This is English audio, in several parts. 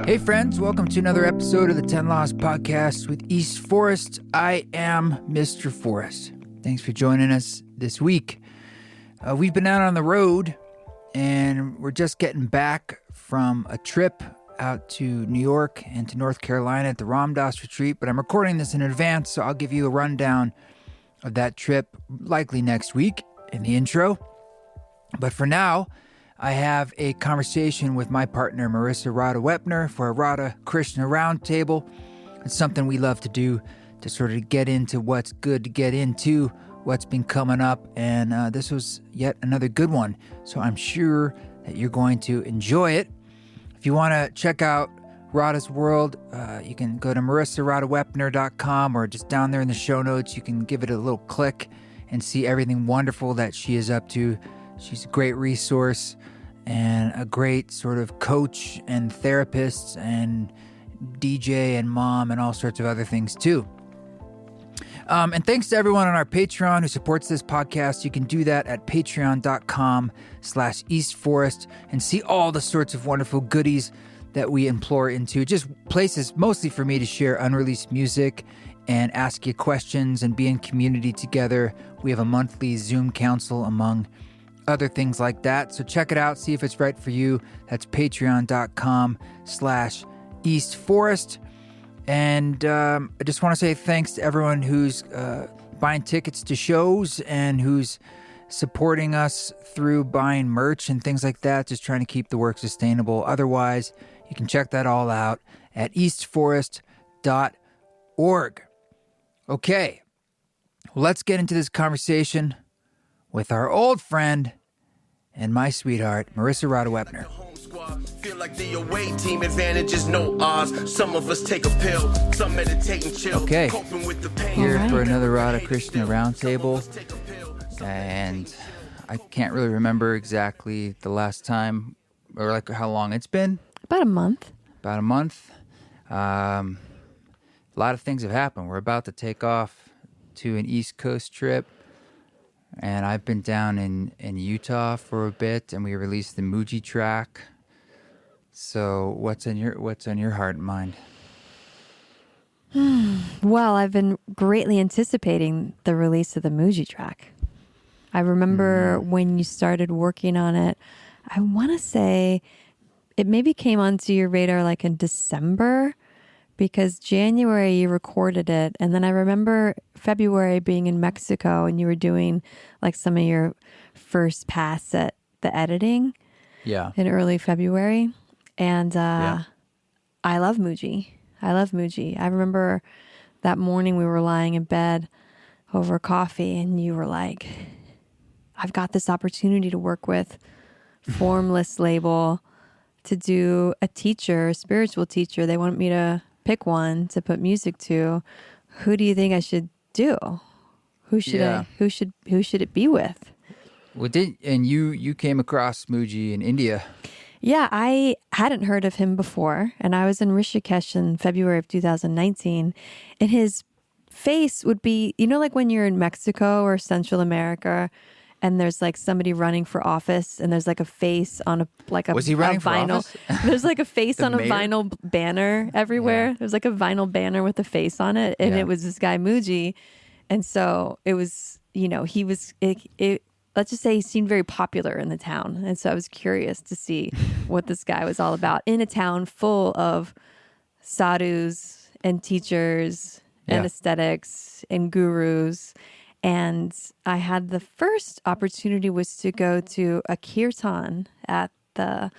Hey friends, welcome to another episode of the 10 Laws Podcast with East Forest. I am Mr. Forest. Thanks for joining us this week. We've been out on the road and we're just getting back from a trip out to New York and to North Carolina at the Ramdas retreat, but I'm recording this in advance, so I'll give you a rundown of that trip likely next week in the intro. But for now, I have a conversation with my partner, Marissa Radha Wepner, for a Radha Krishna Roundtable. It's something we love to do to sort of get into what's good to get into, what's been coming up, and this was yet another good one. So I'm sure that you're going to enjoy it. If you want to check out Radha's world, you can go to marissaradhawepner.com, or just down there in the show notes, you can give it a little click and see everything wonderful that she is up to. She's a great resource and a great sort of coach and therapist and DJ and mom and all sorts of other things too. And thanks to everyone on our Patreon who supports this podcast. You can do that at patreon.com/eastforest and see all the sorts of wonderful goodies that we implore into. Just places mostly for me to share unreleased music and ask you questions and be in community together. We have a monthly Zoom council among other things like that. So check it out, see if it's right for you. That's patreon.com/eastforest. And I just want to say thanks to everyone who's buying tickets to shows and who's supporting us through buying merch and things like that, just trying to keep the work sustainable. Otherwise, you can check that all out at eastforest.org. Okay, well, let's get into this conversation with our old friend and my sweetheart, Marissa Radha Wepner. Feel like the away team advantage is no odds. Some of us take a pill, some meditate and chill. Okay, Coping with the pain. Here for another Radha Krishna Roundtable. And I can't really remember exactly the last time or like how long it's been. About a month. A lot of things have happened. We're about to take off to an East Coast trip. And I've been down in Utah for a bit, and we released the Mooji track. So what's on your heart and mind? Well, I've been greatly anticipating the release of the Mooji track. I remember when you started working on it, I want to say it maybe came onto your radar like in December, because January you recorded it. And then I remember February being in Mexico and you were doing like some of your first pass at the editing. Yeah. In early February. And I love Mooji. I remember that morning we were lying in bed over coffee and you were like, I've got this opportunity to work with Formless label to do a spiritual teacher. They want me to pick one to put music to. Who do you think I should do? Who should it be with? Well, you came across Mooji in India. Yeah, I hadn't heard of him before, and I was in Rishikesh in February of 2019, and his face would be, like when you're in Mexico or Central America, and there's like somebody running for office, and there's like a face on Was he running for vinyl. office? There's like a face on mayor? a vinyl banner everywhere. Yeah. There's like a vinyl banner with a face on it, and it was this guy Mooji, and so it was, he was. Let's just say he seemed very popular in the town, and so I was curious to see what this guy was all about in a town full of sadhus and teachers and aesthetics and gurus. And I had the first opportunity was to go to a kirtan at the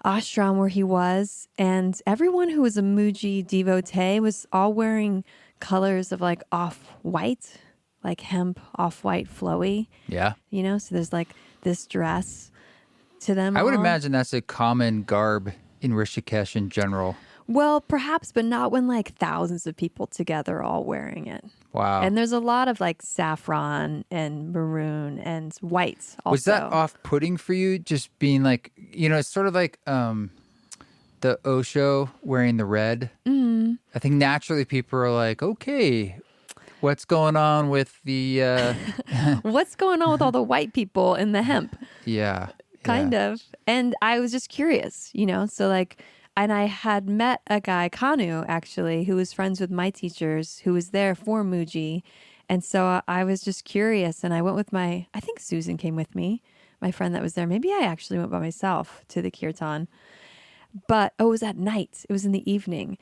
ashram where he was. And everyone who was a Mooji devotee was all wearing colors of like off-white, like hemp, off-white, flowy. Yeah. So there's like this dress to them. I would imagine that's a common garb in Rishikesh in general. Well, perhaps, but not when like thousands of people together all wearing it. Wow. And there's a lot of like saffron and maroon and whites also. Was that off-putting for you, just being like, it's sort of like the Osho wearing the red? Mm-hmm. I think naturally people are like, okay, what's going on with the... What's going on with all the white people in the hemp? Yeah. Kind of. And I was just curious, so like And I had met a guy, Kanu, actually, who was friends with my teachers, who was there for Mooji. And so I was just curious, and I went with I think Susan came with me, my friend that was there. Maybe I actually went by myself to the kirtan. But it was at night. It was in the evening.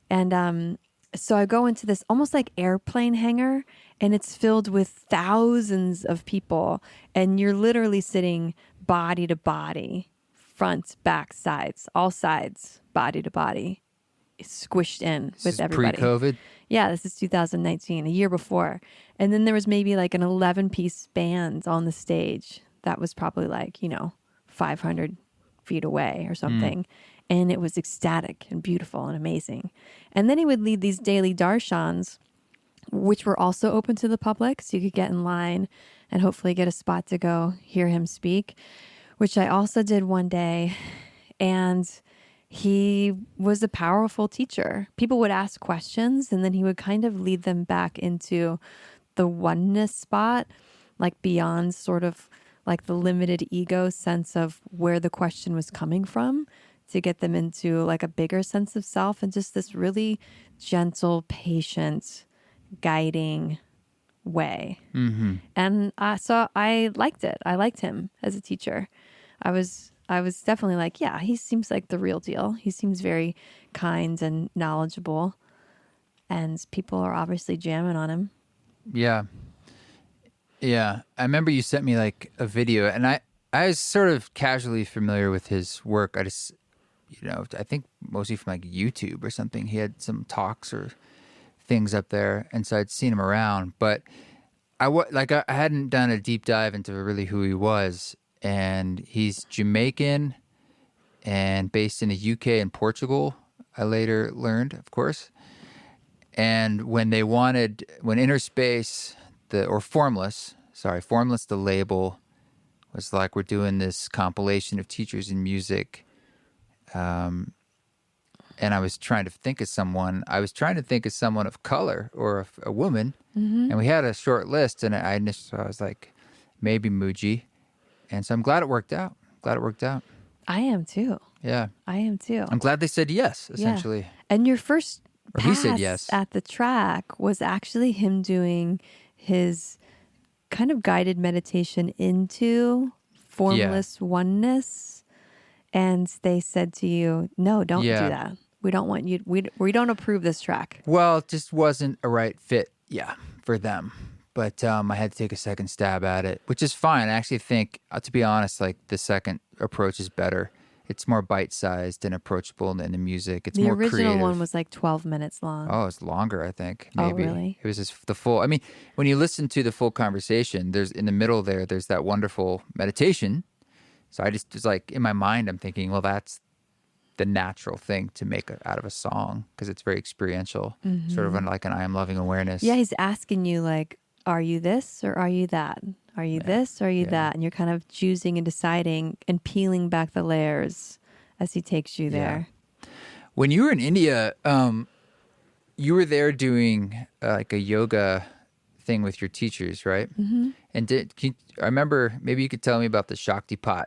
And so I go into this almost like airplane hangar, and it's filled with thousands of people. And you're literally sitting body to body, front, back, sides, all sides, body to body, squished in with everybody. Pre-COVID? Yeah, this is 2019, a year before. And then there was maybe like an 11-piece band on the stage that was probably like, 500 feet away or something. And it was ecstatic and beautiful and amazing. And then he would lead these daily darshans, which were also open to the public. So you could get in line and hopefully get a spot to go hear him speak, which I also did one day. And he was a powerful teacher. People would ask questions, and then he would kind of lead them back into the oneness spot, like beyond sort of like the limited ego sense of where the question was coming from, to get them into like a bigger sense of self, and just this really gentle, patient, guiding way. And so I liked it. I liked him as a teacher. I was definitely like, yeah, he seems like the real deal. He seems very kind and knowledgeable, and people are obviously jamming on him. Yeah. I remember you sent me like a video, and I was sort of casually familiar with his work. I just, I think mostly from like YouTube or something. He had some talks or things up there, and so I'd seen him around, but I hadn't done a deep dive into really who he was. And he's Jamaican and based in the UK and Portugal, I later learned, of course. And when Interspace, Formless, the label, was like, we're doing this compilation of teachers in music. And I was trying to think of someone. I was trying to think of someone of color or a woman. And we had a short list, and I was like, maybe Mooji. And so I'm glad it worked out. I am too. Yeah. I am too. I'm glad they said yes, essentially. Yeah. And your first He said pass yes. at the track was actually him doing his kind of guided meditation into formless oneness. And they said to you, no, don't do that. We don't want you, we don't approve this track. Well, it just wasn't a right fit, for them. But I had to take a second stab at it, which is fine. I actually think, to be honest, like the second approach is better. It's more bite-sized and approachable in the music. It's more creative. The original one was like 12 minutes long. Oh, it's longer, I think. Maybe. Oh, really? It was just the full. I mean, when you listen to the full conversation, there's in the middle there's that wonderful meditation. So I just was like, in my mind, I'm thinking, well, that's the natural thing to make out of a song, because it's very experiential, sort of like an I am loving awareness. Yeah, he's asking you like, are you this or are you that? Are you this or are you that? And you're kind of choosing and deciding and peeling back the layers as he takes you there. When you were in India, you were there doing like a yoga thing with your teachers, right? Mm-hmm. And I remember, maybe you could tell me about the Shaktipot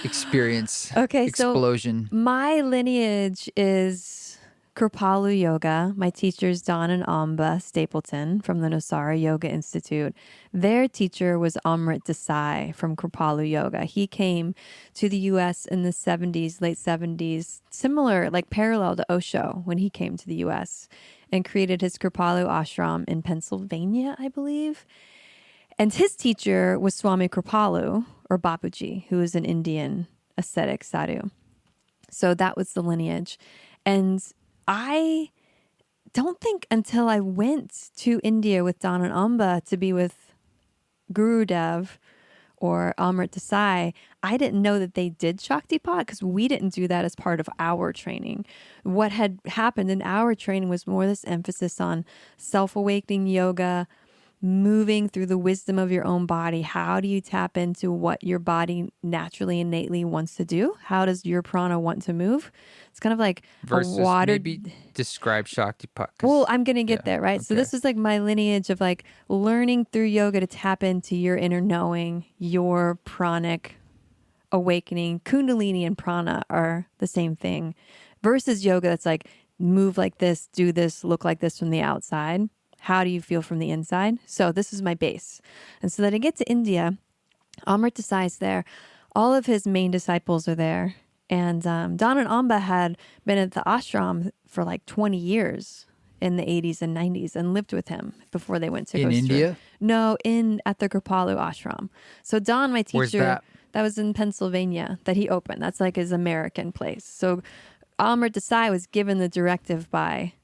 experience, explosion. So my lineage is Kripalu Yoga. My teacher's Don and Amba Stapleton from the Nosara Yoga Institute. Their teacher was Amrit Desai from Kripalu Yoga. He came to the U.S. in the 70s, late 70s, similar, like parallel to Osho when he came to the U.S. and created his Kripalu ashram in Pennsylvania, I believe. And his teacher was Swami Kripalu, or Bapuji, who is an Indian ascetic sadhu. So that was the lineage. And I don't think until I went to India with Don and Amba to be with Gurudev or Amrit Desai, I didn't know that they did Shaktipot because we didn't do that as part of our training. What had happened in our training was more this emphasis on self-awakening yoga, moving through the wisdom of your own body. How do you tap into what your body naturally, innately wants to do? How does your prana want to move? It's kind of like versus a water. Maybe describe Shaktipot. Well, I'm going to get there, right? Okay. So this is like my lineage of like learning through yoga to tap into your inner knowing, your pranic awakening. Kundalini and prana are the same thing versus yoga that's like move like this, do this, look like this from the outside. How do you feel from the inside? So this is my base. And so then I get to India. Amrit Desai is there. All of his main disciples are there. And Don and Amba had been at the ashram for like 20 years in the 80s and 90s and lived with him before they went to in India? No, at the Kripalu ashram. So Don, my teacher, Where's that? That was in Pennsylvania that he opened. That's like his American place. So Amrit Desai was given the directive by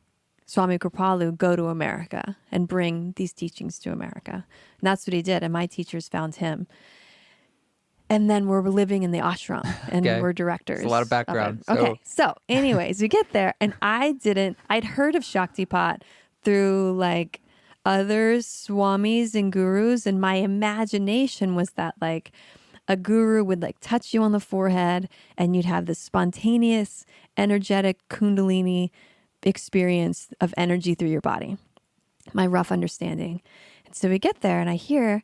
Swami Kripalu, go to America and bring these teachings to America. And that's what he did. And my teachers found him. And then we're living in the ashram and we're directors. It's a lot of background. Okay. So anyways, we get there and I'd heard of Shaktipot through like other swamis and gurus. And my imagination was that like a guru would like touch you on the forehead and you'd have this spontaneous, energetic Kundalini experience of energy through your body. My rough understanding. And so we get there and I hear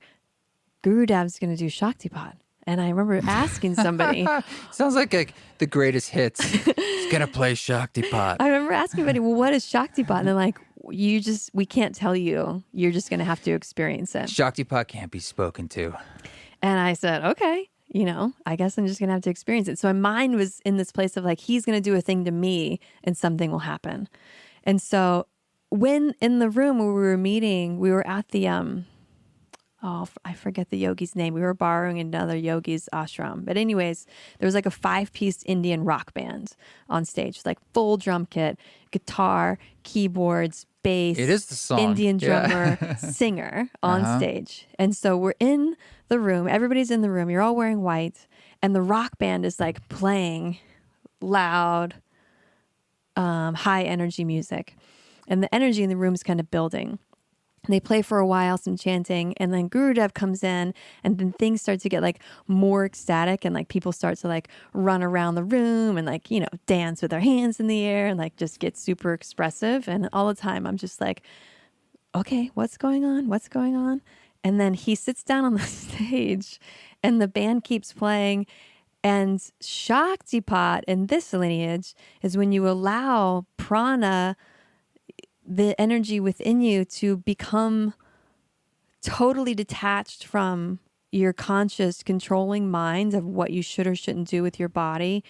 Guru Dev's going to do Shaktipot. And I remember asking somebody. Sounds like the greatest hits. He's going to play Shaktipot. I remember asking somebody, well, what is Shaktipot? And they're like, we can't tell you. You're just going to have to experience it. Shaktipot can't be spoken to. And I said, okay, I guess I'm just going to have to experience it. So my mind was in this place of like, he's going to do a thing to me and something will happen. And so when in the room where we were meeting, we were at the, I forget the yogi's name. We were borrowing another yogi's ashram. But anyways, there was like a 5-piece Indian rock band on stage, like full drum kit, guitar, keyboards, bass. It is the song. Indian drummer, singer on stage. And so we're in the room. Everybody's in the room. You're all wearing white. And the rock band is like playing loud, high energy music. And the energy in the room is kind of building. They play for a while, some chanting, and then Gurudev comes in, and then things start to get like more ecstatic, and like people start to like run around the room and like, dance with their hands in the air and like just get super expressive. And all the time I'm just like, okay, what's going on? What's going on? And then he sits down on the stage and the band keeps playing. And Shaktipot in this lineage is when you allow prana, the energy within you, to become totally detached from your conscious controlling mind of what you should or shouldn't do with your body,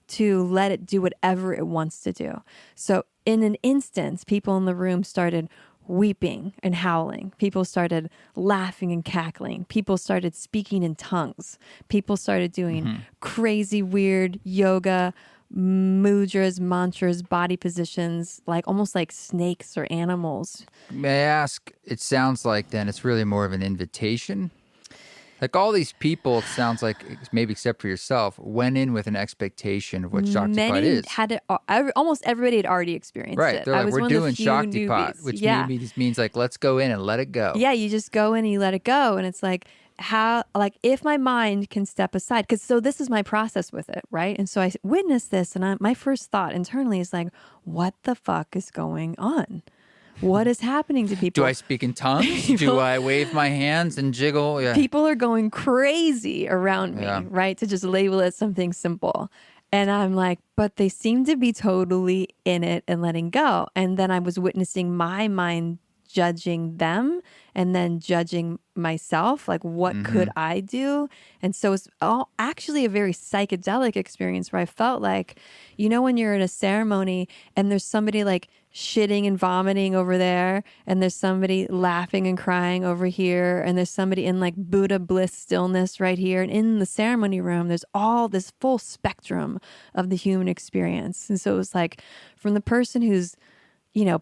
to let it do whatever it wants to do. So in an instant, people in the room started weeping and howling. People started laughing and cackling. People started speaking in tongues. People started doing crazy, weird yoga mudras, mantras, body positions, like almost like snakes or animals. May I ask, it sounds like then it's really more of an invitation? Like all these people, it sounds like, maybe except for yourself, went in with an expectation of what Shaktipot is. Almost everybody had already experienced right. it. They're like, we're doing Shaktipot, which means like, let's go in and let it go. Yeah, you just go in and you let it go. And it's like, if my mind can step aside, so this is my process with it, right? And so I witnessed this, and my first thought internally is like, what the fuck is going on? What is happening to people? Do I speak in tongues? Do I wave my hands and jiggle? Yeah. People are going crazy around me, right? To just label it something simple. And I'm like, but they seem to be totally in it and letting go. And then I was witnessing my mind judging them and then judging myself, like what could I do? And so it's all actually a very psychedelic experience where I felt like, when you're in a ceremony and there's somebody like shitting and vomiting over there, and there's somebody laughing and crying over here, and there's somebody in like Buddha bliss stillness right here, and in the ceremony room there's all this full spectrum of the human experience. And so it was like, from the person who's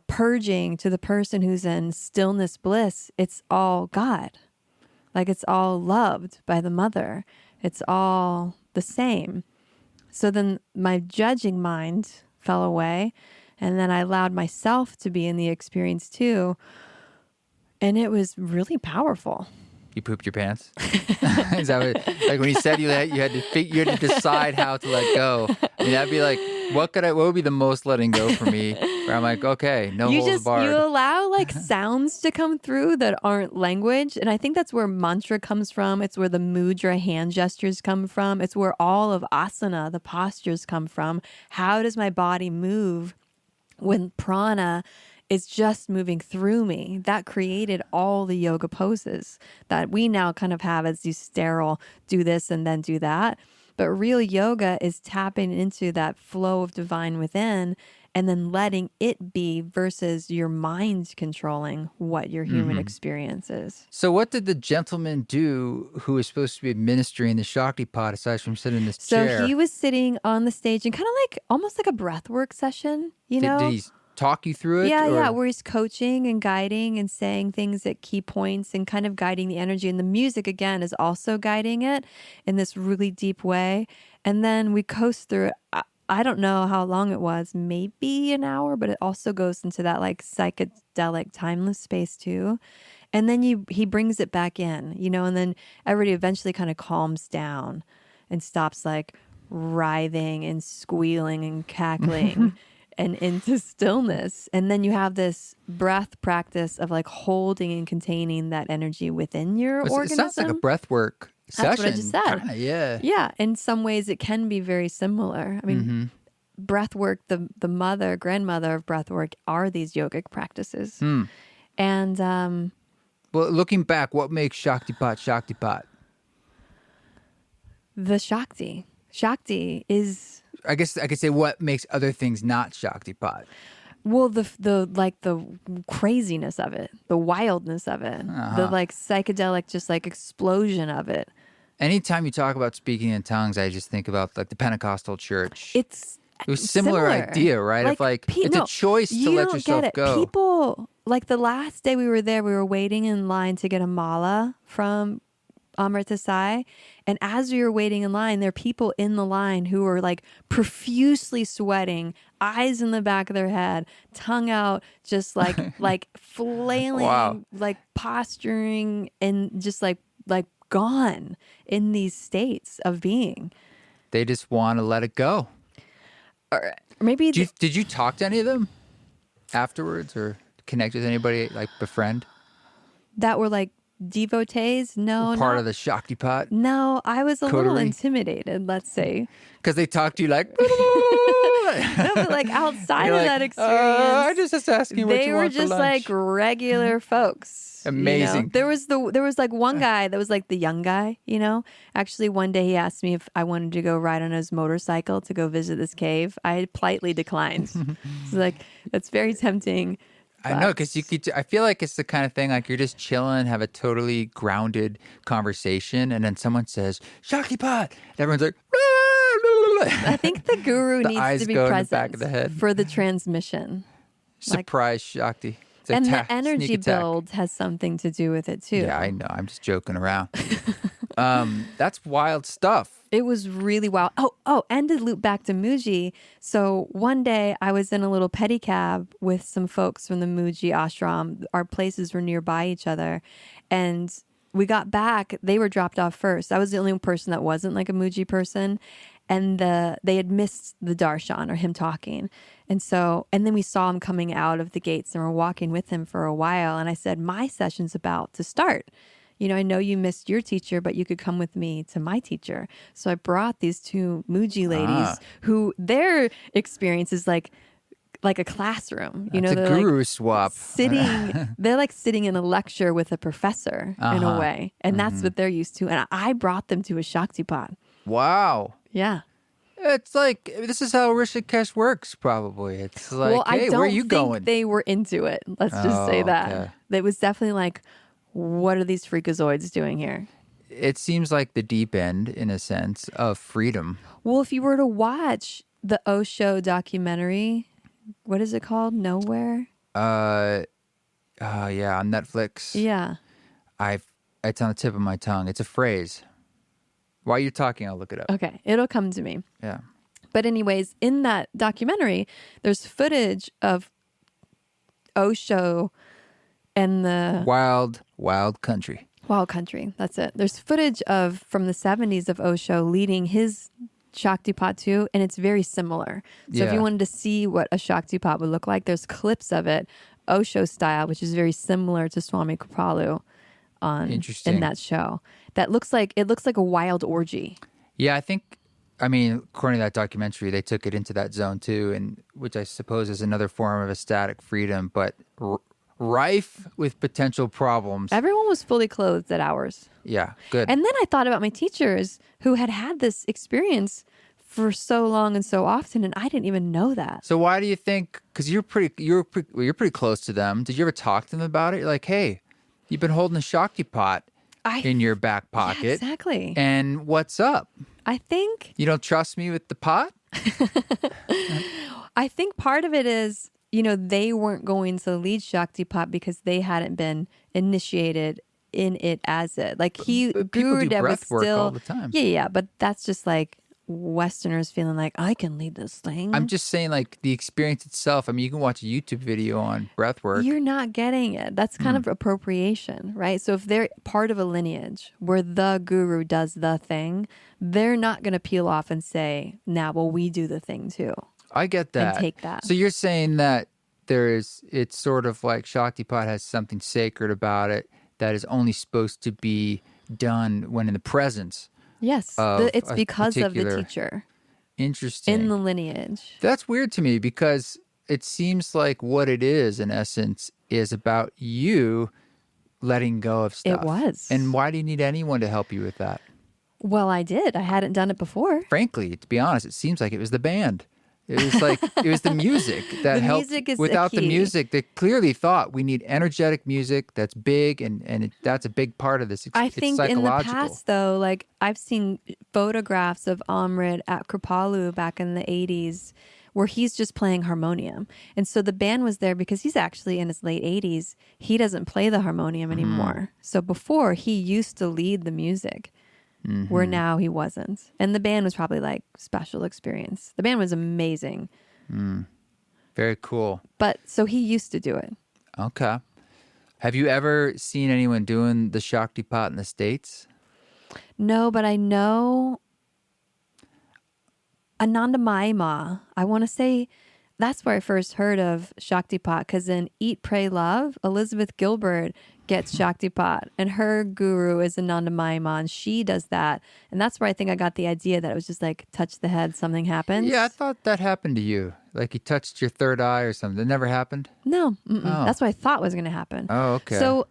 purging to the person who's in stillness bliss, it's all God. Like it's all loved by the mother. It's all the same. So then my judging mind fell away, and then I allowed myself to be in the experience too. And it was really powerful. You pooped your pants? Is that what, like when you said you had to decide how to let go? I mean, that'd be like, what would be the most letting go for me? Where I'm like, okay, no you holds barred. you allow like sounds to come through that aren't language, and I think that's where mantra comes from. It's where the mudra hand gestures come from. It's where all of asana, the postures, come from. How does my body move when prana is just moving through me? That created all the yoga poses that we now kind of have as these sterile, do this and then do that. But real yoga is tapping into that flow of divine within and then letting it be versus your mind controlling what your human experience is. So what did the gentleman do who was supposed to be administering the Shaktipot aside from sitting in this chair? So he was sitting on the stage and kind of like almost like a breathwork session, know? Did he talk you through it? Yeah, where he's coaching and guiding and saying things at key points and kind of guiding the energy. And the music, again, is also guiding it in this really deep way. And then we coast through it. I don't know how long it was, maybe an hour, but it also goes into that like psychedelic timeless space too. And then he brings it back in, and then everybody eventually kind of calms down and stops like writhing and squealing and cackling and into stillness. And then you have this breath practice of like holding and containing that energy within your organism. It sounds like a breath work session. That's what I just said. Kinda, yeah. Yeah. In some ways, it can be very similar. I mean, breath work, the grandmother of breath work are these yogic practices. And well, looking back, what makes Shaktipot? The Shakti. Shakti is... I guess I could say what makes other things not Shaktipot. Well, the craziness of it, the wildness of it, the like psychedelic, just like explosion of it. Anytime you talk about speaking in tongues, I just think about like the Pentecostal church. It was similar idea, right? It's a choice to let yourself go. People, like the last day we were there, we were waiting in line to get a mala from Amrita Sai. And as we were waiting in line, there are people in the line who were like profusely sweating, eyes in the back of their head, tongue out, just like flailing, like posturing, and just like gone in these states of being. They just want to let it go. Or maybe did you talk to any of them afterwards or connect with anybody, like befriend? That were like devotees? No, part of the Shaktipot? No, I was a little intimidated, let's say. Because they talked to you like... No, but like outside of that experience... I just was asking what you want for lunch. They were just like regular folks. Amazing. There was like one guy that was like the young guy, Actually, one day he asked me if I wanted to go ride on his motorcycle to go visit this cave. I politely declined. It's like, that's very tempting. I know, because I feel like it's the kind of thing like you're just chilling, have a totally grounded conversation, and then someone says, Shaktipot! And everyone's like, I think the guru needs to be present back of the head. For the transmission. Surprise Shakti. And the energy build has something to do with it too. Yeah, I know. I'm just joking around. That's wild stuff. It was really wild. Oh, and to loop back to Mooji. So one day I was in a little pedicab with some folks from the Mooji ashram. Our places were nearby each other. And we got back. They were dropped off first. I was the only person that wasn't like a Mooji person. And they had missed the darshan, or him talking. And then we saw him coming out of the gates and we're walking with him for a while. And I said, my session's about to start. I know you missed your teacher, but you could come with me to my teacher. So I brought these two Mooji ladies who their experience is like a classroom. That's a guru like swap. They're like sitting in a lecture with a professor in a way. And that's what they're used to. And I brought them to a Shaktipot. Wow. Yeah. It's like, this is how Rishikesh works, probably. It's like, hey, where are you going? They were into it. Let's just say that. Okay. It was definitely like, what are these freakazoids doing here? It seems like the deep end, in a sense, of freedom. Well, if you were to watch the Osho documentary, what is it called? Nowhere? Yeah, on Netflix. Yeah. It's on the tip of my tongue. It's a phrase. While you're talking, I'll look it up. Okay, it'll come to me. Yeah. But anyways, in that documentary, there's footage of Osho and the... Wild country. Wild country, that's it. There's footage from the 70s of Osho leading his Shaktipot too, and it's very similar. So if you wanted to see what a Shaktipot would look like, there's clips of it, Osho style, which is very similar to Swami Kripalu in that show. It looks like a wild orgy. Yeah, according to that documentary, they took it into that zone too, and which I suppose is another form of ecstatic freedom, but rife with potential problems. Everyone was fully clothed at hours. Yeah, good. And then I thought about my teachers who had this experience for so long and so often, and I didn't even know that. So why do you think? Because you're pretty close to them. Did you ever talk to them about it? You're like, hey, you've been holding a Shaktipot in your back pocket. Yeah, exactly. And what's up? I think you don't trust me with the pot. I think part of it is, they weren't going to lead Shaktipot because they hadn't been initiated in it as it. Like but Guru Dev was still all the time. Yeah, but that's just like Westerners feeling like I can lead this thing. I'm just saying, like, the experience itself. I mean, you can watch a YouTube video on breathwork. You're not getting it. That's kind of appropriation, right? So if they're part of a lineage where the guru does the thing, they're not going to peel off and say, "Now, well, we do the thing too." I get that. And take that. So you're saying that it's sort of like Shaktipot has something sacred about it that is only supposed to be done when in the presence. Yes, it's because of the teacher. Interesting. In the lineage. That's weird to me because it seems like what it is, in essence, is about you letting go of stuff. It was. And why do you need anyone to help you with that? Well, I did. I hadn't done it before. Frankly, to be honest, it seems like it was the band. It was like it was the music that the helped. Music is Without the the key. music, they clearly thought we need energetic music that's big, and that's a big part of this. I it's think in the past, though, like I've seen photographs of Amrit at Kripalu back in the 80s where he's just playing harmonium. And so the band was there because he's actually in his late 80s. He doesn't play the harmonium anymore. So before, he used to lead the music. Where now he wasn't. And the band was probably like special experience. The band was amazing. Very cool. But so he used to do it. Okay. Have you ever seen anyone doing the Shaktipot in the States? No, but I know Ananda Maima. I want to say that's where I first heard of Shaktipot, because in Eat, Pray, Love, Elizabeth Gilbert gets Shaktipot, and her guru is Ananda Maima, and she does that. And that's where I think I got the idea that it was just like touch the head, something happens. Yeah, I thought that happened to you. Like you touched your third eye or something. It never happened? No, that's what I thought was going to happen. Oh, okay. So,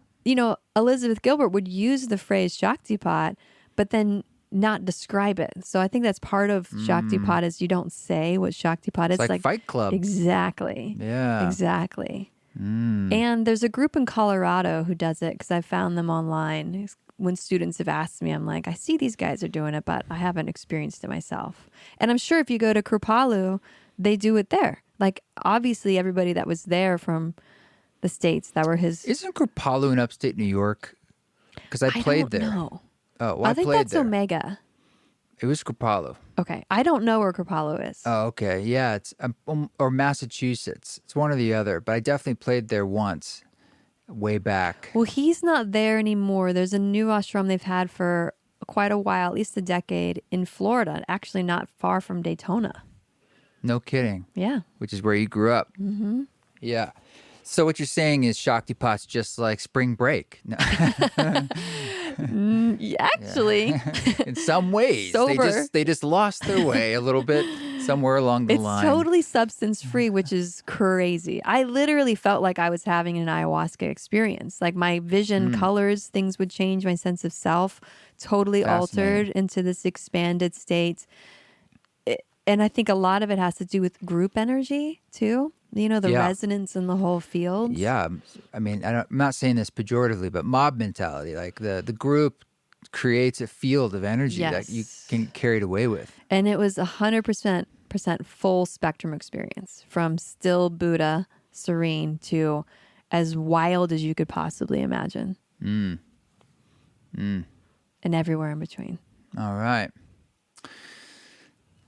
Elizabeth Gilbert would use the phrase Shaktipot, but then not describe it. So I think that's part of Shaktipot is you don't say what Shaktipot is. It's like Fight Club. Exactly. Yeah. Exactly. And there's a group in Colorado who does it because I found them online. When students have asked me, I'm like, I see these guys are doing it, but I haven't experienced it myself. And I'm sure if you go to Kripalu, they do it there. Like, obviously, everybody that was there from the States that were his... Isn't Kripalu in upstate New York? Because I played there. No. Oh, well, I think played that's there. Omega. It was Kripalu. Okay. I don't know where Kripalu is. Oh, okay. Yeah, it's or Massachusetts. It's one or the other. But I definitely played there once, way back. Well, he's not there anymore. There's a new ashram they've had for quite a while, at least a decade, in Florida, actually not far from Daytona. No kidding. Yeah. Which is where you grew up. Mm-hmm. Yeah. So what you're saying is Shaktipot's just like spring break. No. Actually. In some ways. Sober. They just lost their way a little bit somewhere along the line. It's totally substance free, which is crazy. I literally felt like I was having an ayahuasca experience. Like my vision, colors, things would change, my sense of self totally altered into this expanded state. And I think a lot of it has to do with group energy too. The resonance in the whole field. Yeah. I mean, I'm not saying this pejoratively, but mob mentality, like the group creates a field of energy that you can carry it away with. And it was 100% full spectrum experience, from still Buddha, serene, to as wild as you could possibly imagine. And everywhere in between. All right.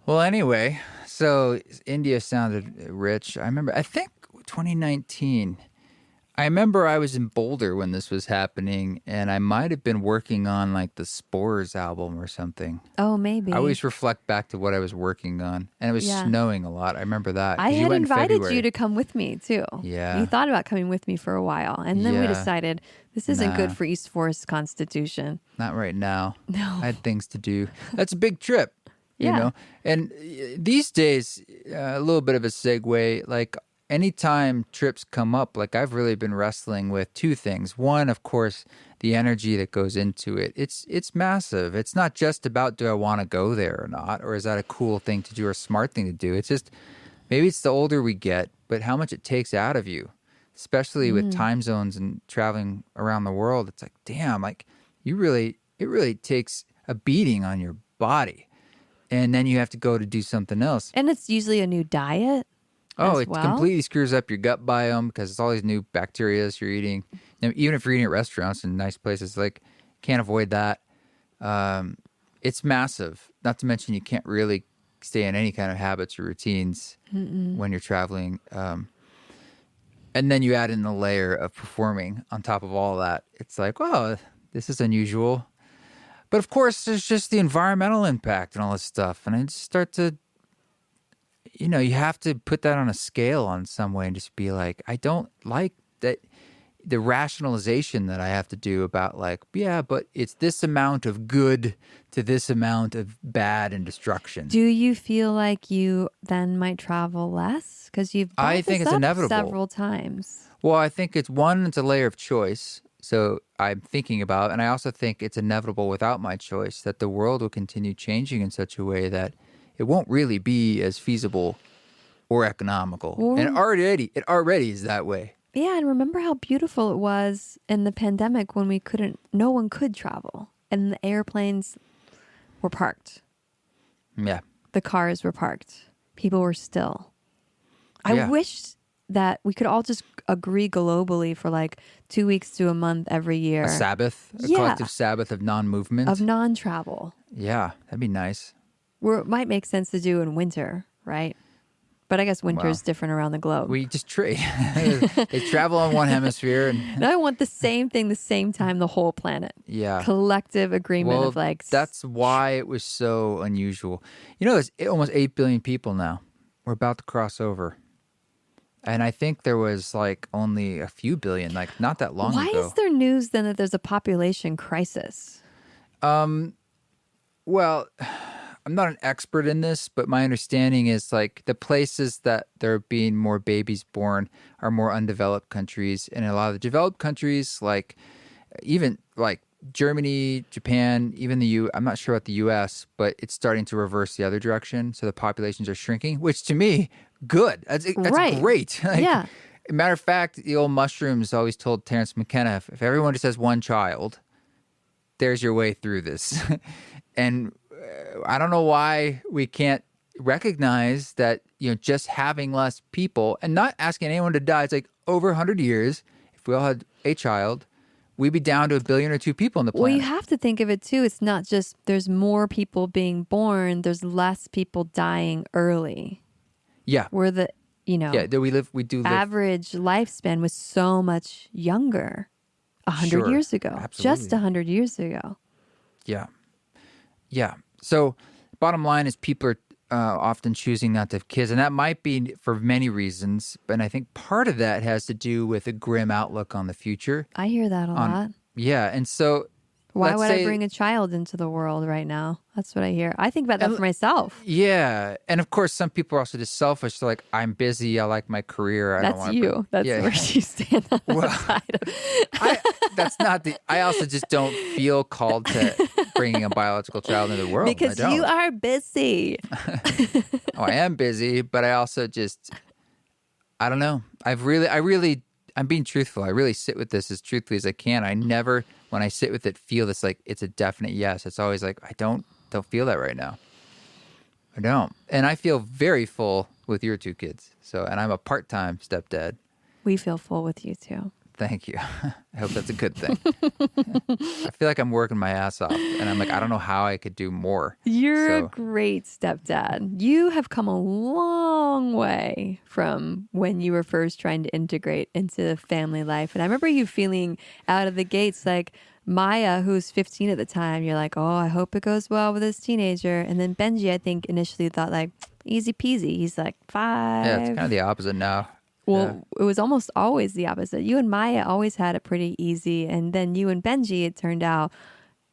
Well, anyway, so India sounded rich. I think 2019, I remember I was in Boulder when this was happening, and I might have been working on like the Spores album or something. Oh, maybe. I always reflect back to what I was working on, and it was snowing a lot. I remember that. I 'cause you had went in invited February. you to come with me too. Yeah. You thought about coming with me for a while, and then we Yeah. decided this isn't Nah. good for East Forest Constitution. Not right now. No. I had things to do. That's a big trip, you Yeah. know? And these days, a little bit of a segue, like anytime trips come up, like I've really been wrestling with two things. One, of course, the energy that goes into it. It's massive. It's not just about do I want to go there or not, or is that a cool thing to do or a smart thing to do? It's just maybe it's the older we get, but how much it takes out of you, especially with time zones and traveling around the world. It's like, damn, like it really takes a beating on your body. And then you have to go to do something else. And it's usually a new diet. Oh, as it well. completely screws up your gut biome because it's all these new bacteria you're eating. And even if you're eating at restaurants and nice places, like can't avoid that. It's massive. Not to mention you can't really stay in any kind of habits or routines when you're traveling. And then you add in the layer of performing on top of all that. It's like, oh, this is unusual. But of course, there's just the environmental impact and all this stuff. And I just start to, you know, you have to put that on a scale on some way and just be like, I don't like that the rationalization that I have to do about like, yeah, but it's this amount of good to this amount of bad and destruction. Do you feel like you then might travel less? Because you've brought I think this it's up inevitable. several times. Well, I think it's a layer of choice. So I'm thinking about, and I also think it's inevitable without my choice that the world will continue changing in such a way that it won't really be as feasible or economical. And it already is that way. Yeah, and remember how beautiful it was in the pandemic when no one could travel and the airplanes were parked. Yeah. The cars were parked. People were still. I Yeah. wish that we could all just agree globally for like 2 weeks to a month every year. A Sabbath, a Yeah. collective Sabbath of non-movement. Of non-travel. Yeah, that'd be nice. Where it might make sense to do in winter, right? But I guess winter is Wow. different around the globe. We just trade. They travel on one hemisphere, and And I want the same thing, the same time, the whole planet. yeah. Collective agreement Well, of like. that's why it was so unusual. You know, there's almost 8 billion people now. We're about to cross over. And I think there was like only a few billion, like not that long Why ago. is there news then that there's a population crisis? Well, I'm not an expert in this, but my understanding is like the places that there are being more babies born are more undeveloped countries. And in a lot of the developed countries, like even like Germany, Japan, even I'm not sure about the US, but it's starting to reverse the other direction. So the populations are shrinking, which to me, good. That's Right. great. Like, Yeah. Matter of fact, the old Mushrooms always told Terrence McKenna, if everyone just has one child, there's your way through this. And I don't know why we can't recognize that, you know, just having less people and not asking anyone to die. It's like over 100 years, if we all had a child, we'd be down to 1 billion or 2 people on the planet. Well, you have to think of it too. It's not just there's more people being born, there's less people dying early. Yeah. Where the, you know, Yeah, we do live. average lifespan was so much younger 100 Sure. years ago. Absolutely. Just 100 years ago. Yeah. Yeah. So bottom line is people are often choosing not to have kids. And that might be for many reasons. But I think part of that has to do with a grim outlook on the future. I hear that a lot. Yeah. And so Why let's would say- I bring a child into the world right now? That's what I hear. I think about that for myself. Yeah. And of course, some people are also just selfish. They're like, I'm busy. I like my career. I don't That's want you. That's Yeah. where you stand on the side of That's not the. I also just don't feel called to bringing a biological child into the world. because I don't. you are busy. Oh, I am busy, but I also just, I don't know. I'm being truthful. I really sit with this as truthfully as I can. I never, when I sit with it, feel this like it's a definite yes. It's always like, I don't feel that right now. I don't. And I feel very full with your 2 kids. So, and I'm a part-time stepdad. We feel full with you too. Thank you. I hope that's a good thing. I feel like I'm working my ass off, and I'm like, I don't know how I could do more. You're a great stepdad. You have come a long way from when you were first trying to integrate into family life. And I remember you feeling out of the gates like Maya, who's 15 at the time, you're like, oh, I hope it goes well with this teenager. And then Benji, I think, initially thought like, easy peasy. He's like 5. Yeah, it's kind of the opposite now. Well, It was almost always the opposite. You and Maya always had it pretty easy. And then you and Benji, it turned out,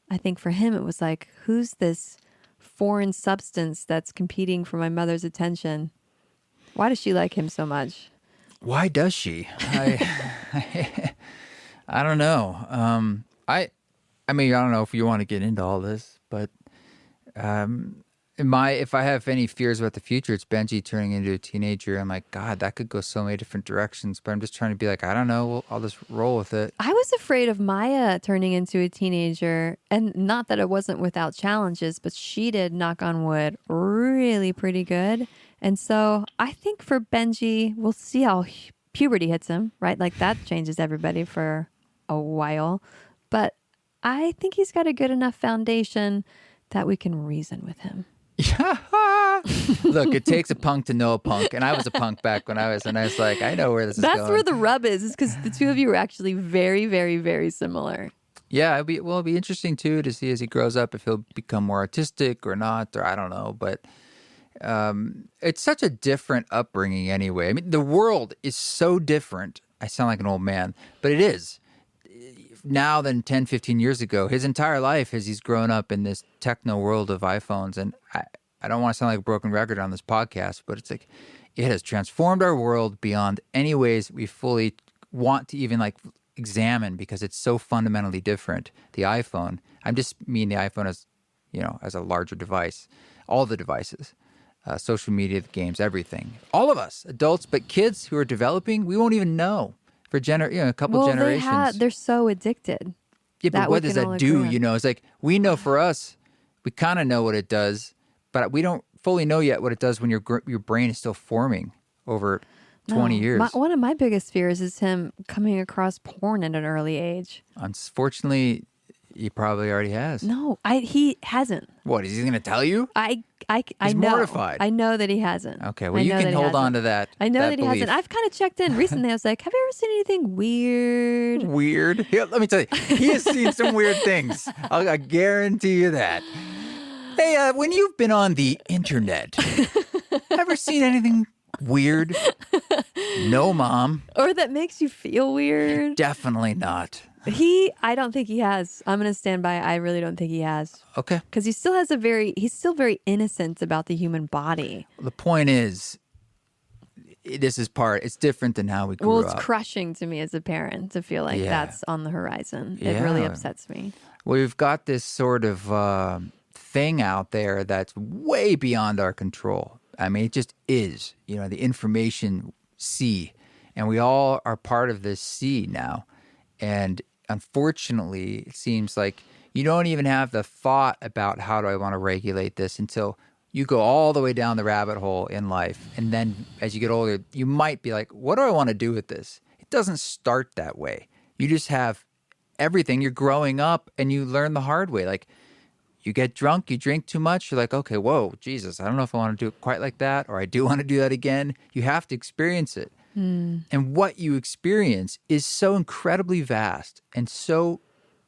I think for him, it was like, who's this foreign substance that's competing for my mother's attention? Why does she like him so much? Why does she? I don't know. I mean, I don't know if you want to get into all this, but if I have any fears about the future, it's Benji turning into a teenager. I'm like, God, that could go so many different directions. But I'm just trying to be like, I don't know. I'll just roll with it. I was afraid of Maya turning into a teenager, and not that it wasn't without challenges, but she did, knock on wood, really pretty good. And so I think for Benji, we'll see how puberty hits him, right? Like that changes everybody for a while. But I think he's got a good enough foundation that we can reason with him. Look, it takes a punk to know a punk, and I was a punk back when I was like, I know where this is going. That's where the rub is because the two of you are actually very, very, very similar. Yeah, it'll be interesting too to see as he grows up if he'll become more artistic or not, or I don't know. But it's such a different upbringing anyway. I mean, the world is so different. I sound like an old man, but it is. Now than 10, 15 years ago. His entire life as he's grown up in this techno world of iPhones. And I don't want to sound like a broken record on this podcast, but it's like it has transformed our world beyond any ways we fully want to even like examine because it's so fundamentally different. The iPhone, I just mean the iPhone as, as a larger device, all the devices, social media, the games, everything. All of us, adults, but kids who are developing, we won't even know. For a couple generations. They're so addicted. Yeah, but what does that do? It's like we know for us, we kind of know what it does, but we don't fully know yet what it does when your brain is still forming over 20 years. One of my biggest fears is him coming across porn at an early age. Unfortunately, he probably already has. No, he hasn't. What, is he going to tell you? He's know. Mortified. I know that he hasn't. Okay, well, you can hold on to that. I know that he belief. hasn't. I've kind of checked in recently. I was like, have you ever seen anything weird? Weird? Yeah, let me tell you, he has seen some weird things. I guarantee you that. Hey, when you've been on the internet, ever seen anything weird? No, Mom. Or that makes you feel weird? Definitely not. I don't think he has. I'm going to stand by. I really don't think he has. Okay. Because he's still very innocent about the human body. The point is, it's different than how we grew up. Well, it's crushing to me as a parent to feel like that's on the horizon. It really upsets me. Well, we've got this sort of thing out there that's way beyond our control. I mean, it just is, the information sea. And we all are part of this sea now. And unfortunately, it seems like you don't even have the thought about how do I want to regulate this until you go all the way down the rabbit hole in life. And then as you get older, you might be like, what do I want to do with this? It doesn't start that way. You just have everything. You're growing up and you learn the hard way. Like you get drunk, you drink too much. You're like, okay, whoa, Jesus, I don't know if I want to do it quite like that or I do want to do that again. You have to experience it. And what you experience is so incredibly vast and so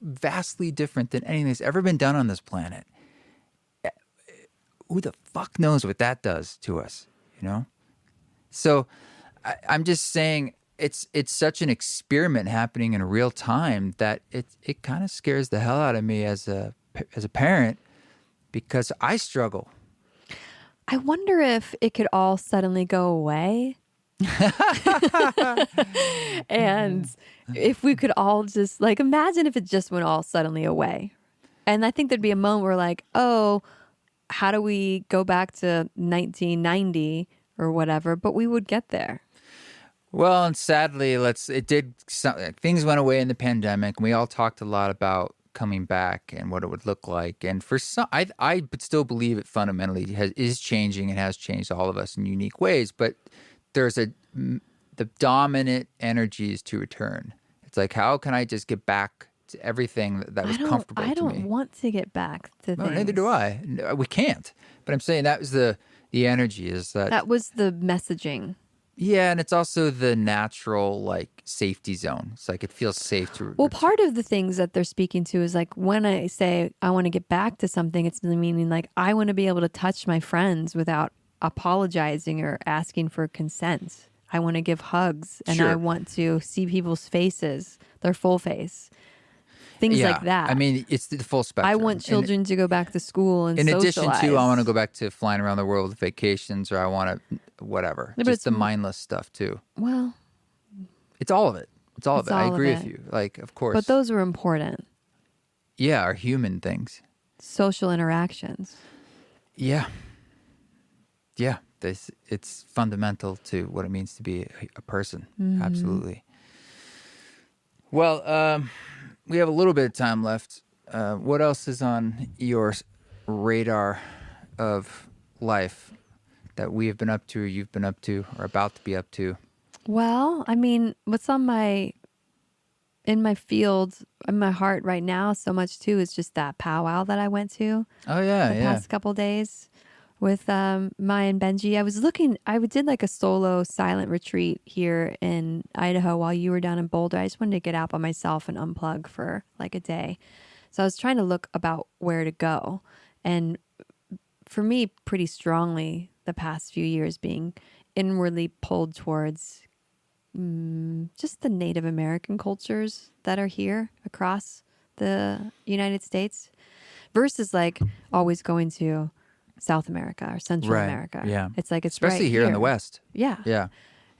vastly different than anything that's ever been done on this planet. Who the fuck knows what that does to us, So I'm just saying it's such an experiment happening in real time that it kind of scares the hell out of me as a parent because I struggle. I wonder if it could all suddenly go away. And if we could all just imagine if it just went all suddenly away. And I think there'd be a moment where oh, how do we go back to 1990 or whatever? But we would get there. Well, and sadly, things went away in the pandemic, and we all talked a lot about coming back and what it would look like. And for some, I still believe it fundamentally is changing and has changed all of us in unique ways. But there's the dominant energy is to return. It's like, how can I just get back to everything that was comfortable to me? I don't want to get back to No, things. neither do I. No, we can't. But I'm saying that was the energy is that. That was the messaging. Yeah, and it's also the natural like safety zone. It's like it feels safe to. Well, part of the things that they're speaking to is like when I say I want to get back to something, it's meaning like I want to be able to touch my friends without apologizing or asking for consent. I want to give hugs and I want to see people's faces, their full face. Things like that. I mean, it's the full spectrum. I want children to go back to school and socialize. In addition to, I want to go back to flying around the world with vacations, or I want to whatever. Yeah, just the mindless stuff too. Well, it's all of it. It's all of it. I agree with you. Like, of course. But those are important. Yeah, our human things. Social interactions. Yeah. Yeah. It's fundamental to what it means to be a person. Mm-hmm. Absolutely. Well, we have a little bit of time left. What else is on your radar of life that we have been up to, or you've been up to, or about to be up to? Well, I mean, what's in my field, in my heart right now so much too is just that powwow that I went to. Oh, yeah, the past couple days with Maya and Benji. I did like a solo silent retreat here in Idaho while you were down in Boulder. I just wanted to get out by myself and unplug for like a day. So I was trying to look about where to go. And for me, pretty strongly, the past few years being inwardly pulled towards just the Native American cultures that are here across the United States versus like always going to South America or Central America. Yeah. It's like, it's especially right here in the West. Yeah. Yeah.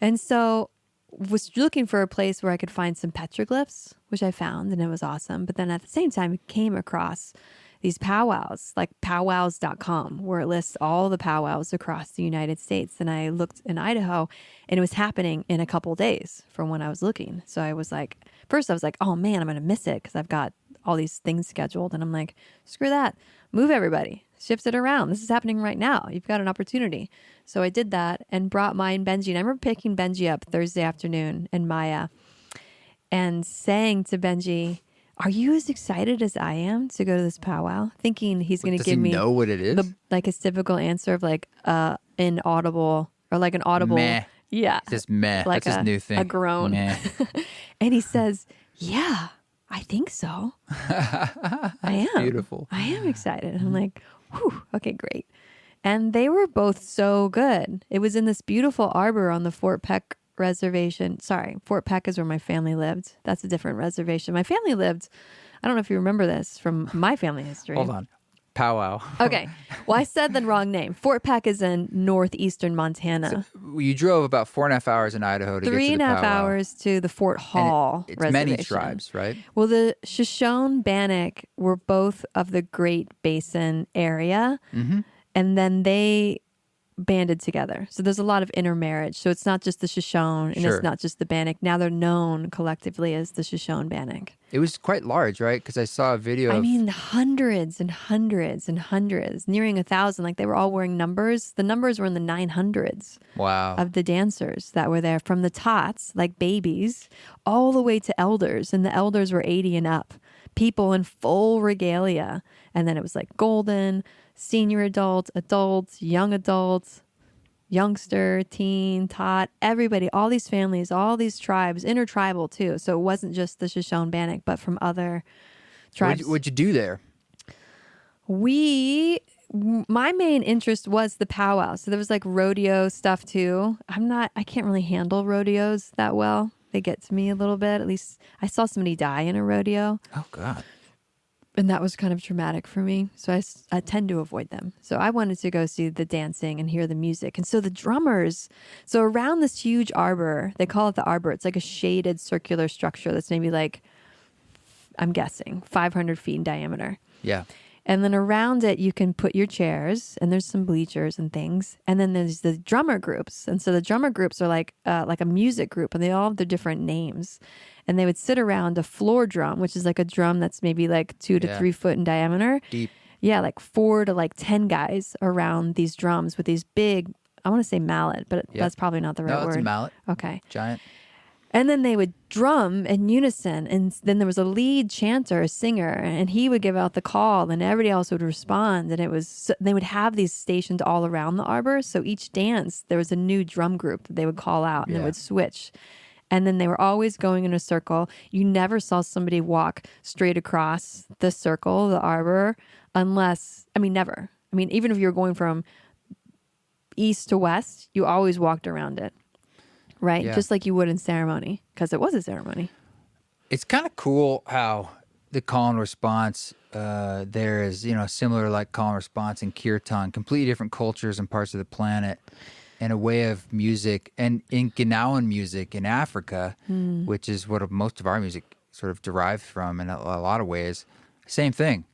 And so was looking for a place where I could find some petroglyphs, which I found, and it was awesome. But then at the same time, I came across these powwows, like powwows.com, where it lists all the powwows across the United States. And I looked in Idaho, and it was happening in a couple days from when I was looking. So I was like, first I was like, oh man, I'm going to miss it because I've got all these things scheduled. And I'm like, screw that. Move everybody. Shift it around. This is happening right now. You've got an opportunity. So I did that and brought Maya and Benji. And I remember picking Benji up Thursday afternoon and Maya and saying to Benji, are you as excited as I am to go to this powwow? Thinking he's going to give me know what it is? Like his typical answer of like inaudible or like an audible. Meh. Yeah. Just meh. Like that's his new thing. A groan. Meh. And he says, yeah, I think so. I am. Beautiful. I am excited. I'm like, whew, okay, great. And they were both so good. It was in this beautiful arbor on the Fort Peck reservation. Sorry, Fort Peck is where my family lived. That's a different reservation. My family lived, I don't know if you remember this from my family history. Hold on. Powwow. Okay. Well, I said the wrong name. Fort Peck is in northeastern Montana. So you drove about 4.5 hours in Idaho to get to the 3.5 powwow. hours to the Fort Hall it's reservation. Many tribes, right? Well, the Shoshone-Bannock were both of the Great Basin area, and then they banded together. So there's a lot of intermarriage. So it's not just the Shoshone, and it's not just the Bannock. Now they're known collectively as the Shoshone-Bannock. It was quite large, right? Because I saw a video I mean, hundreds and hundreds and hundreds, nearing 1,000. Like they were all wearing numbers. The numbers were in the 900s. Wow. Of the dancers that were there, from the tots, like babies, all the way to elders. And the elders were 80 and up. People in full regalia. And then it was like golden, senior adult, adults, young adults, youngster, teen, tot, everybody, all these families, all these tribes, intertribal too. So it wasn't just the Shoshone-Bannock, but from other tribes. What'd you do there? My main interest was the powwow. So there was like rodeo stuff too. I can't really handle rodeos that well. They get to me a little bit. At least I saw somebody die in a rodeo. Oh, God. And that was kind of traumatic for me. So I tend to avoid them. So I wanted to go see the dancing and hear the music. And so the drummers, so around this huge arbor, they call it the arbor. It's like a shaded circular structure that's maybe like, I'm guessing, 500 feet in diameter. Yeah. And then around it, you can put your chairs, and there's some bleachers and things. And then there's the drummer groups. And so the drummer groups are like a music group, and they all have their different names. And they would sit around a floor drum, which is like a drum that's maybe like 2 to 3 foot in diameter. Deep. Yeah, like 4 to like 10 guys around these drums with these big, I want to say mallet, but that's probably not the right word. No, it's a mallet. Okay. Giant. And then they would drum in unison. And then there was a lead chanter, a singer, and he would give out the call and everybody else would respond. And they would have these stations all around the arbor. So each dance, there was a new drum group that they would call out and they would switch. And then they were always going in a circle. You never saw somebody walk straight across the circle, the arbor, never. I mean, even if you were going from east to west, you always walked around it. Right? Yeah. Just like you would in ceremony, because it was a ceremony. It's kind of cool how the call and response there is, similar like call and response in kirtan, completely different cultures and parts of the planet, and a way of music. And in Ganawan music in Africa, which is what most of our music sort of derives from in a lot of ways, same thing.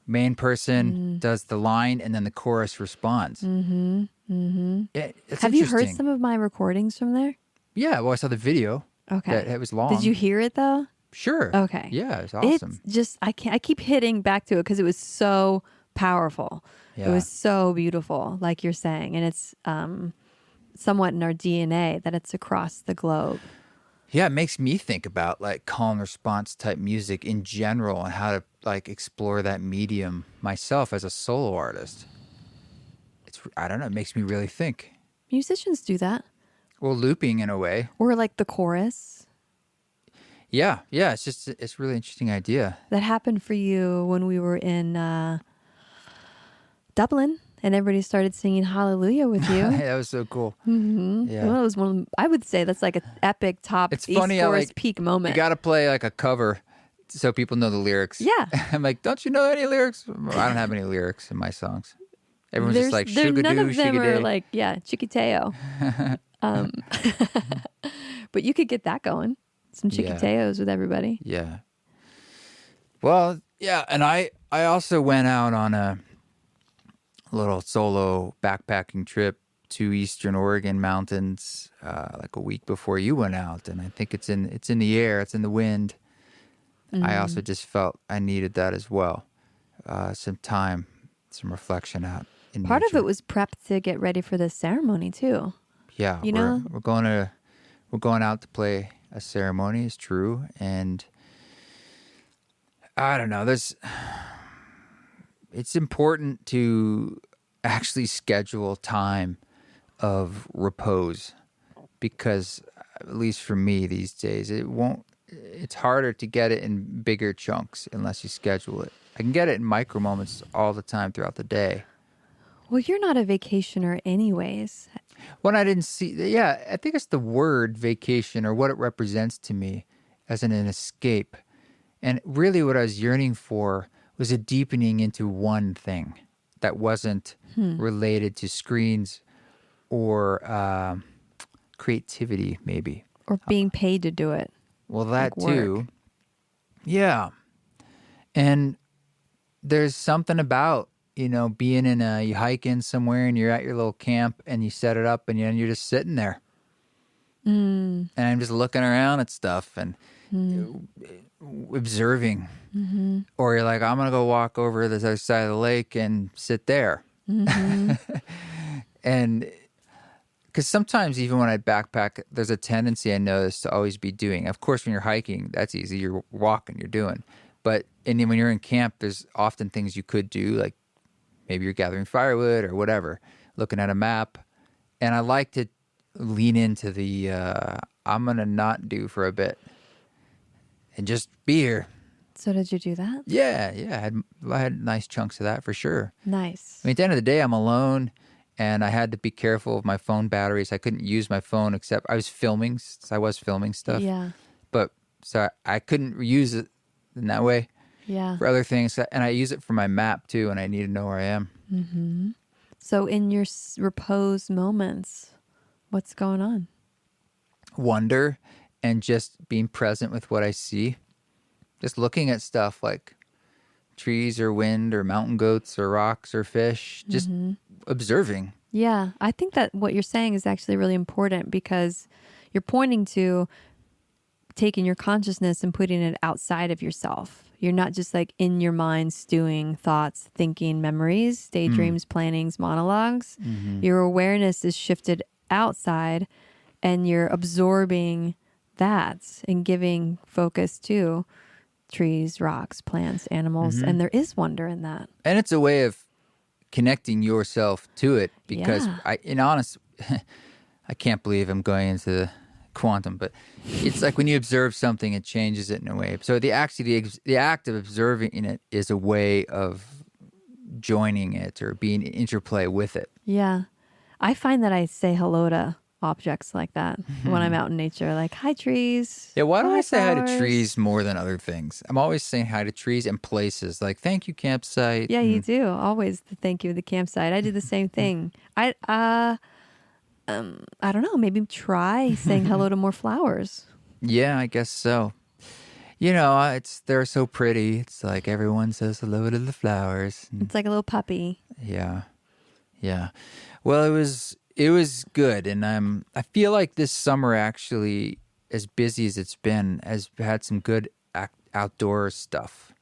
Main person does the line and then the chorus responds. Mm-hmm. Mm-hmm. Have you heard some of my recordings from there? Yeah, well, I saw the video. Okay. It was long. Did you hear it though? Sure. Okay. Yeah, it's awesome. It's just, I keep hitting back to it because it was so powerful. Yeah. It was so beautiful, like you're saying. And it's somewhat in our DNA that it's across the globe. Yeah, it makes me think about like call and response type music in general and how to like explore that medium myself as a solo artist. I don't know, it makes me really think. Musicians do that. Well, looping in a way. Or like the chorus. Yeah. It's a really interesting idea. That happened for you when we were in Dublin and everybody started singing Hallelujah with you. That was so cool. Mm-hmm. Yeah. Well, it was I would say that's like an epic top It's East funny how, Forest like, peak moment. You got to play like a cover so people know the lyrics. Yeah. I'm like, don't you know any lyrics? I don't have any lyrics in my songs. Everyone's just like, none shugadoo, of them are shugaday. like, chiquiteo. But you could get that going. Some chiquiteos with everybody. Yeah. Well, yeah, and I also went out on a little solo backpacking trip to Eastern Oregon mountains like a week before you went out, and I think it's in the air, it's in the wind. I also just felt I needed that as well. Some time, some reflection out in Part nature. of it was prep to get ready for the ceremony too. Yeah, we're going out to play a ceremony, is true, and I don't know. It's important to actually schedule time of repose because, at least for me these days, it's harder to get it in bigger chunks unless you schedule it. I can get it in micro moments all the time throughout the day. Well, you're not a vacationer anyways. When I didn't see, I think it's the word vacation or what it represents to me as an escape. And really what I was yearning for was a deepening into one thing that wasn't related to screens or creativity, maybe. Or being paid to do it. Well, that like too. work. Yeah. And there's something about, being you hike in somewhere and you're at your little camp and you set it up and you're just sitting there. And I'm just looking around at stuff and observing. Mm-hmm. Or you're like, I'm going to go walk over to the other side of the lake and sit there. Mm-hmm. And because sometimes even when I backpack, there's a tendency I notice to always be doing. Of course, when you're hiking, that's easy. You're walking, you're doing. But then when you're in camp, there's often things you could do, like maybe you're gathering firewood or whatever, looking at a map. And I like to lean into the I'm going to not do for a bit and just be here. So did you do that? Yeah. I had nice chunks of that for sure. Nice. I mean, at the end of the day, I'm alone. And I had to be careful of my phone batteries. I couldn't use my phone except I was filming. So I was filming stuff. Yeah. But so I couldn't use it in that way. Yeah. For other things. And I use it for my map too. And I need to know where I am. Mm-hmm. So in your repose moments, what's going on? Wonder and just being present with what I see. Just looking at stuff like trees or wind or mountain goats or rocks or fish. Just observing. Yeah, I think that what you're saying is actually really important because you're pointing to taking your consciousness and putting it outside of yourself. You're not just like in your mind stewing thoughts, thinking, memories, daydreams, plannings, monologues. Mm-hmm. Your awareness is shifted outside and you're absorbing that and giving focus to trees, rocks, plants, animals. And there is wonder in that. And it's a way of connecting yourself to it because Yeah. in honest, I can't believe I'm going into the quantum, but it's like when you observe something, it changes it in a way. So the act of observing it is a way of joining it or being in interplay with it. Yeah. I find that I say hello to objects like that when I'm out in nature, like, hi, trees. Yeah, why do Hi, I say hi to flowers." trees more than other things? I'm always saying hi to trees and places, like thank you campsite. Yeah, you do. Always the thank you, the campsite. I do the same thing. I don't know, maybe try saying hello to more flowers. Yeah, I guess so. You know, they're so pretty. It's like everyone says hello to the flowers. It's like a little puppy. Yeah. Well, it was good, and I feel like this summer actually, as busy as it's been, has had some good outdoor stuff,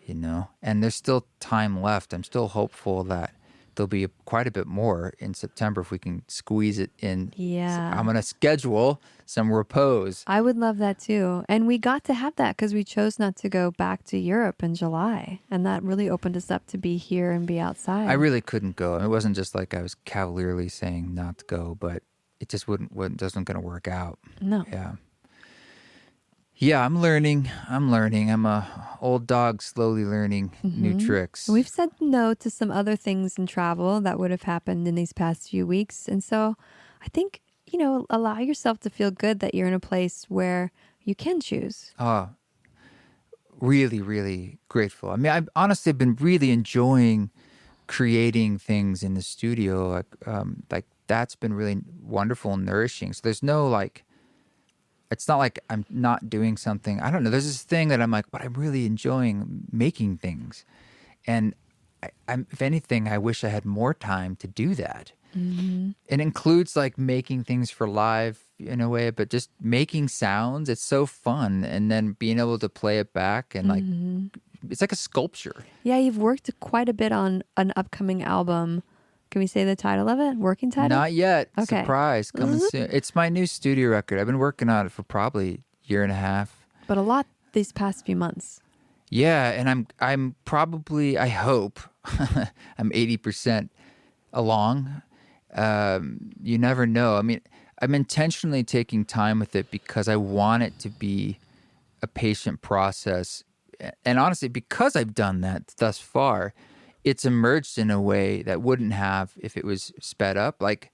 you know. And there's still time left. I'm still hopeful that there'll be quite a bit more in September if we can squeeze it in. Yeah. I'm gonna schedule some repose. I would love that too. And we got to have that because we chose not to go back to Europe in July. And that really opened us up to be here and be outside. I really couldn't go. It wasn't just like I was cavalierly saying not to go, but it just wasn't going to work out. No. Yeah, I'm learning. I'm a old dog slowly learning new tricks. We've said no to some other things in travel that would have happened in these past few weeks. And so I think, you know, allow yourself to feel good that you're in a place where you can choose. Oh, really, really grateful. I mean, I've honestly been really enjoying creating things in the studio. Like that's been really wonderful and nourishing. So there's no like, it's not like I'm not doing something. I don't know. There's this thing that I'm like, but I'm really enjoying making things. And I'm, if anything, I wish I had more time to do that. Mm-hmm. It includes like making things for live in a way, but just making sounds. It's so fun. And then being able to play it back and like, it's like a sculpture. Yeah, you've worked quite a bit on an upcoming album. Can we say the title of it? Working title? Not yet. Okay. Surprise. Coming soon. It's my new studio record. I've been working on it for probably a year and a half. But a lot these past few months. Yeah, and I'm probably, I hope, I'm 80% along. You never know. I mean, I'm intentionally taking time with it because I want it to be a patient process. And honestly, because I've done that thus far, it's emerged in a way that wouldn't have if it was sped up. Like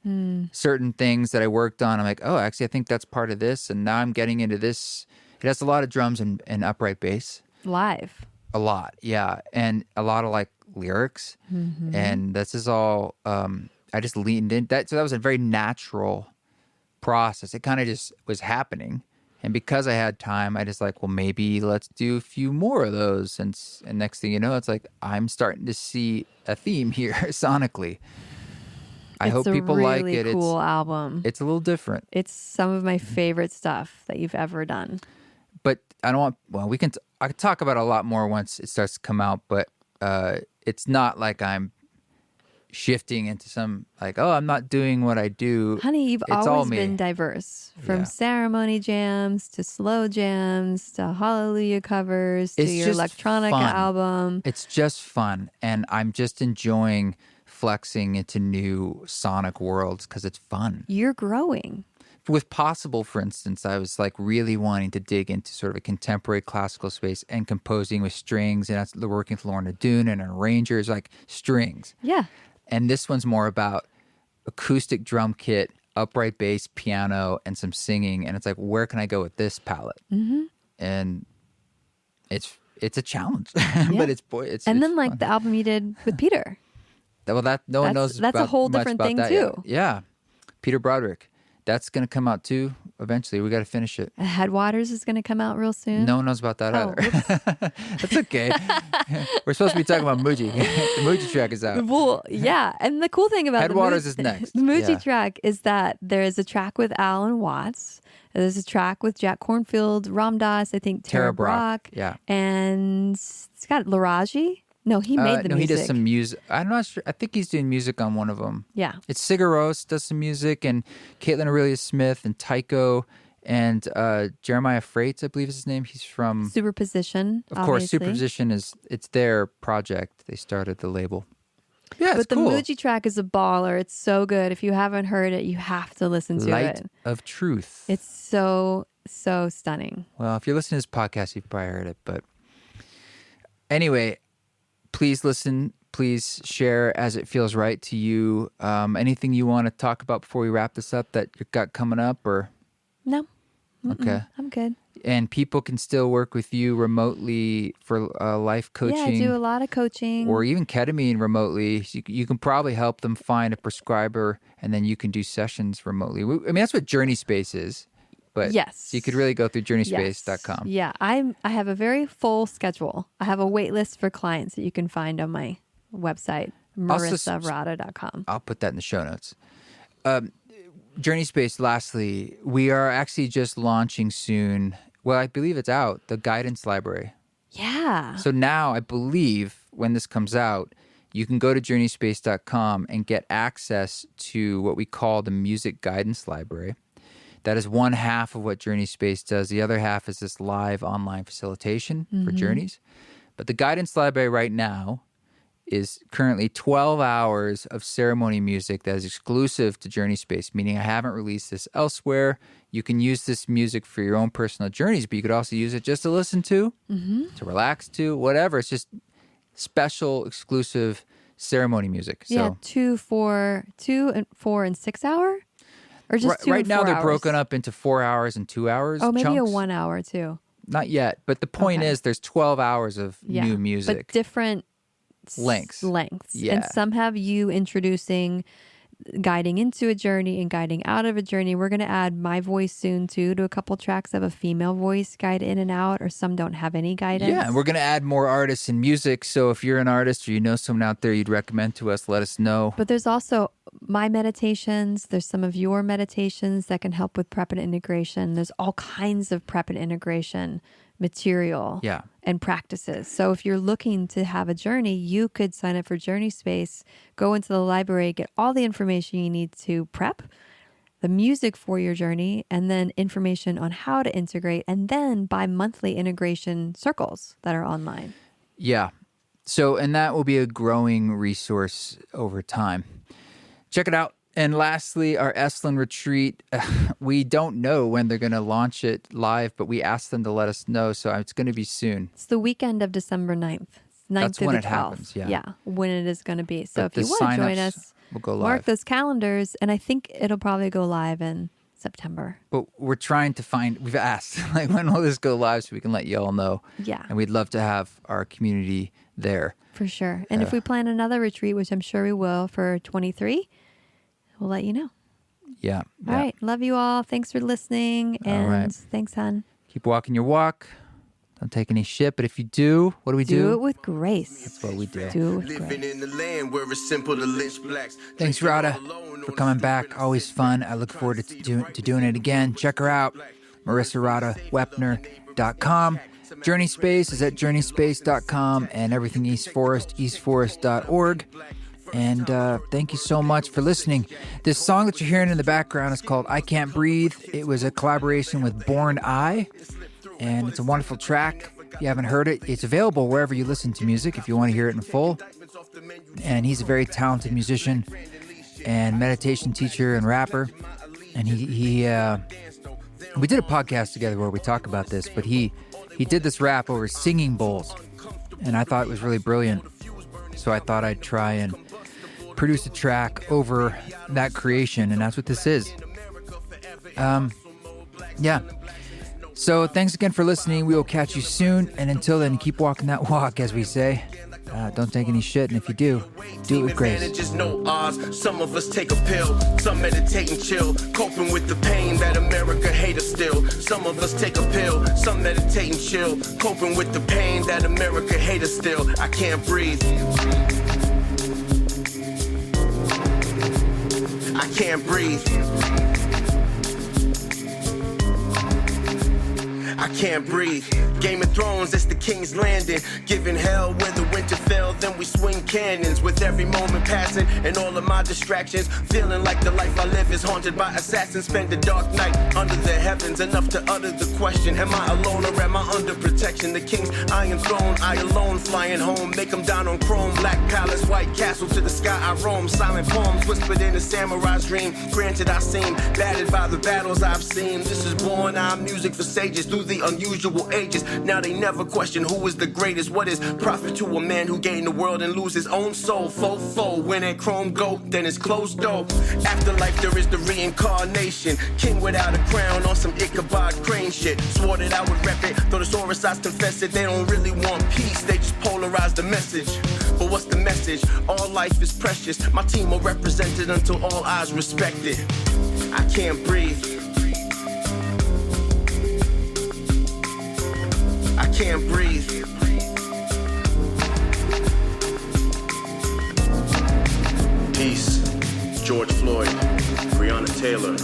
certain things that I worked on, I'm like, oh, actually, I think that's part of this. And now I'm getting into this. It has a lot of drums and upright bass. Live. A lot, yeah. And a lot of like lyrics. Mm-hmm. And this is all, I just leaned in. So that was a very natural process. It kind of just was happening. And because I had time, I just like, well, maybe let's do a few more of those. And next thing you know, it's like, I'm starting to see a theme here sonically. I hope people like it. It's a really cool album. It's a little different. It's some of my favorite stuff that you've ever done. But I don't want, well, I could talk about it a lot more once it starts to come out, but it's not like I'm shifting into some like, oh, I'm not doing what I do. Honey, you've always been diverse. From ceremony jams to slow jams to hallelujah covers to your electronica album. It's just fun. And I'm just enjoying flexing into new sonic worlds because it's fun. You're growing. With Possible, for instance, I was like really wanting to dig into sort of a contemporary classical space and composing with strings. And that's working with Lorna Doone and arrangers, like strings. Yeah. And this one's more about acoustic drum kit, upright bass, piano, and some singing. And it's like, where can I go with this palette? Mm-hmm. And it's a challenge, but it's and then fun. Like the album you did with Peter. Well, no one knows. That's a whole different thing too. Yet. Yeah, Peter Broderick. That's going to come out too eventually. We got to finish it. Headwaters is going to come out real soon. No one knows about that either. That's okay. We're supposed to be talking about Mooji. The Mooji track is out. Well, yeah. And the cool thing about Headwaters is next. The Mooji track is that there is a track with Alan Watts. There's a track with Jack Kornfield, Ram Dass, I think Tara Brock. Yeah. And it's got Laraji. No, he made the music. No, he does some music. I'm not sure. I think he's doing music on one of them. Yeah. It's Sigur Rós does some music, and Caitlin Aurelia Smith and Tycho And Jeremiah Freites, I believe is his name. He's from Superposition. Of course, Superposition it's their project. They started the label. Yeah, it's but cool. the Mooji track is a baller. It's so good. If you haven't heard it, you have to listen to Light it. of Truth. It's so stunning. Well, if you're listening to this podcast, you've probably heard it. But anyway, please listen. Please share as it feels right to you. Anything you want to talk about before we wrap this up that you've got coming up? Or No. Okay. I'm good. And people can still work with you remotely for life coaching. Yeah, I do a lot of coaching. Or even ketamine remotely. You can probably help them find a prescriber, and then you can do sessions remotely. I mean, that's what Journey Space is. But yes. So you could really go through journeyspace.com. Yeah, I have a very full schedule. I have a wait list for clients that you can find on my website, marissaradha.com. I'll put that in the show notes. Journey Space, lastly, we are actually just launching soon. Well, I believe it's out, the guidance library. Yeah. So now I believe when this comes out, you can go to journeyspace.com and get access to what we call the music guidance library. That is one half of what Journey Space does. The other half is this live online facilitation for journeys. But the guidance library right now is currently 12 hours of ceremony music that is exclusive to Journey Space, meaning I haven't released this elsewhere. You can use this music for your own personal journeys, but you could also use it just to listen to, to relax to, whatever. It's just special, exclusive ceremony music. Yeah, So 2, 4, and 6 hour? Or just 2 right and 4 now they're hours? broken up into 4 hours and 2 hours. Oh, maybe chunks. a 1 hour too. Not yet, but the point is there's 12 hours of new music. But different lengths. And some have you introducing guiding into a journey and guiding out of a journey. We're going to add my voice soon too to a couple tracks. I have a female voice guide in and out, or some don't have any guidance. Yeah, and we're going to add more artists and music. So if you're an artist or you know someone out there you'd recommend to us, let us know. But there's also my meditations. There's some of your meditations that can help with prep and integration. There's all kinds of prep and integration material and practices. So if you're looking to have a journey, you could sign up for Journey Space, go into the library, get all the information you need to prep, the music for your journey, and then information on how to integrate, and then buy monthly integration circles that are online. Yeah. So, and that will be a growing resource over time. Check it out. And lastly, our Esalen retreat, we don't know when they're going to launch it live, but we asked them to let us know. So it's going to be soon. It's the weekend of December 9th. 9th That's through when the it 12th. happens, yeah. Yeah, when it is going to be. So But if you the want to join signups us, will go mark live. those calendars. And I think it'll probably go live in September. But we're trying to we've asked, like, when will this go live so we can let you all know? Yeah. And we'd love to have our community there. For sure. And if we plan another retreat, which I'm sure we will for 23, we'll let you know. Yeah. All right. Love you all. Thanks for listening. And right. thanks, hon. Keep walking your walk. Don't take any shit. But if you do, what do we do? Do it with grace. That's what we do. Do it with Living grace. in the land where it's simple to lynch blacks. Thanks, Radha, for coming back. Always fun. I look forward to doing it again. Check her out. marissaradhawepner.com. Journey Space is at journeyspace.com, and everything East Forest, eastforest.org. And thank you so much for listening. This song that you're hearing in the background is called I Can't Breathe. It was a collaboration with Born Eye, and it's a wonderful track. If you haven't heard it, it's available wherever you listen to music if you want to hear it in full. And he's a very talented musician and meditation teacher and rapper. And we did a podcast together where we talk about this, but he did this rap over singing bowls, and I thought it was really brilliant. So I thought I'd try and produce a track over that creation, and that's what this is. Yeah. So thanks again for listening. We will catch you soon, and until then, keep walking that walk, as we say. Don't take any shit, and if you do, do it with grace. Advantages, no odds. Some of us take a pill, some meditate and chill, coping with the pain that America hates us still. Some of us take a pill, some meditate and chill, coping with the pain that America hates us still. I can't breathe. I can't breathe. I can't breathe. Game of Thrones, it's the King's Landing. Giving hell where the winter fell, then we swing cannons. With every moment passing and all of my distractions, feeling like the life I live is haunted by assassins. Spend a dark night under the heavens, enough to utter the question, am I alone or am I under protection? The King's Iron Throne, I alone flying home. Make them down on chrome, black palace, white castle, to the sky I roam. Silent poems whispered in a samurai's dream. Granted I seem battered by the battles I've seen. This is born eye music for sages through the unusual ages. Now they never question who is the greatest. What is profit to a man who gain the world and lose his own soul? Fo, when that chrome go, then it's closed door. Afterlife, there is the reincarnation. King without a crown on some Ichabod Crane shit. Swore that I would rep it, though the Sorosites confess it. They don't really want peace, they just polarize the message. But what's the message? All life is precious. My team will represent it until all eyes respect it. I can't breathe. I can't breathe. Peace. George Floyd, Breonna Taylor,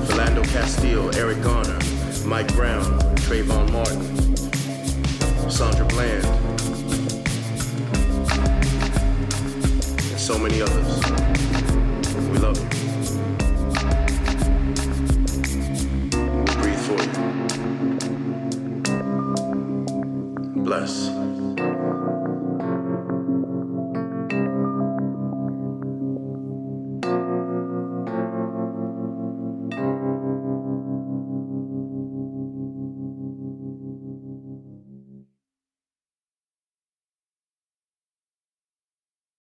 Philando Castile, Eric Garner, Mike Brown, Trayvon Martin, Sandra Bland, and so many others. We love you. We breathe for you. Bless.